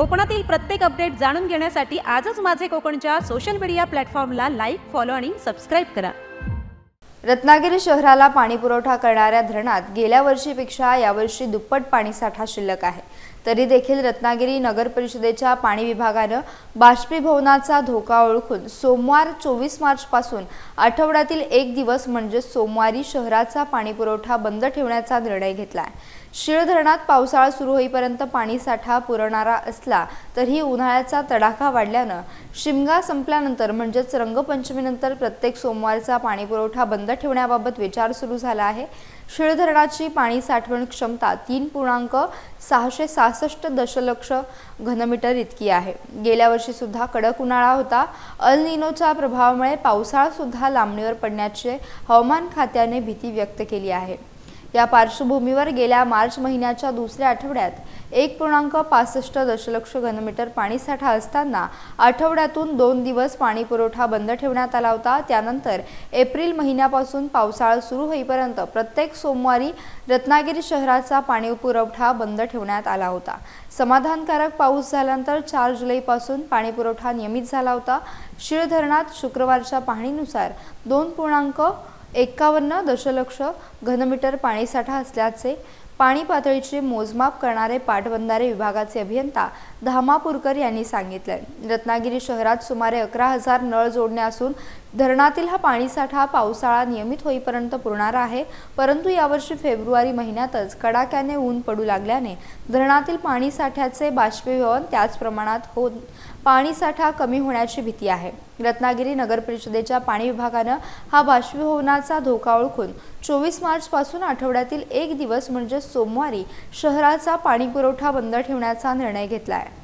कोकणातील प्रत्येक अपडेट जाणून घेण्यासाठी आजच माझे कोकणच्या सोशल मीडिया प्लॅटफॉर्मला लाईक, फॉलो आणि सबस्क्राईब करा। रत्नागिरी शहराला पाणीपुरवठा करणाऱ्या धरणात गेल्या वर्षीपेक्षा यावर्षी दुप्पट पाणीसाठा शिल्लक आहे। तरी देखील रत्नागिरी नगर परिषदेच्या पाणी विभागाने बाष्पीभवनाचा धोका ओळखून सोमवार 24 मार्च पासून आठवड्यातील एक दिवस म्हणजे सोमवारी शहराचा पाणीपुरवठा बंद ठेवण्याचा निर्णय घेतला आहे। शीळ धरणात पावसाळा सुरू होईपर्यंत पाणीसाठा पुरवणारा असला तरी उन्हाळ्याचा तडाखा वाढल्याने शिमगा संपल्यानंतर म्हणजेच रंगपंचमीनंतर प्रत्येक सोमवारचा पाणीपुरवठा बंद ठेवण्याबाबत विचार सुरू झाला आहे। शीळ धरणाची पाणी साठवण क्षमता 3.666 दशलक्ष घनमीटर इतकी आहे। गेल्या वर्षी सुद्धा कडक उन्हाळा होता। अल निनोच्या प्रभावामुळे पावसाळा सुद्धा लांबणीवर पडण्याची हवामान खात्याने भीती व्यक्त केली आहे। या पार्श्वभूमीवर गेल्या मार्च महिन्याच्या दुसऱ्या आठवड्यात 1.65 दशलक्ष घनमीटर पाणीसाठा असताना आठवड्यातून 2 दिवस पाणीपुरवठा बंद ठेवण्यात आला होता। त्यानंतर एप्रिल महिन्यापासून पावसाळा सुरू होईपर्यंत प्रत्येक सोमवारी रत्नागिरी शहराचा पाणीपुरवठा बंद ठेवण्यात आला होता। समाधानकारक पाऊस झाल्यानंतर 4 जुलैपासून पाणीपुरवठा नियमित झाला होता। शीळ धरणात शुक्रवारच्या पाहणीनुसार 2.51 दशलक्ष घनमीटर पाणीसाठा असल्याचे पाणी पातळीचे मोजमाप करणारे पाटबंधारे विभागाचे अभियंता धामापूरकर यांनी सांगितले। रत्नागिरी शहरात सुमारे 11,000 नळ जोडण्या असून धरणातील हा पाणीसाठा पावसाळा नियमित होईपर्यंत पुरणार आहे। परंतु यावर्षी फेब्रुवारी महिन्यातच कडाक्याने ऊन पडू लागल्याने धरणातील पाणीसाठ्याचे बाष्पीभवन त्याच प्रमाणात होऊन पाणीसाठा कमी होण्याची भीती आहे। रत्नागिरी नगर परिषदेच्या पाणी विभागाने हा बाष्पीभवनाचा धोका ओळखून 24 मार्च पासून आठवड्यातील एक दिवस म्हणजे सोमवारी शहराचा पाणीपुरवठा बंद ठेवण्याचा निर्णय घेतला आहे।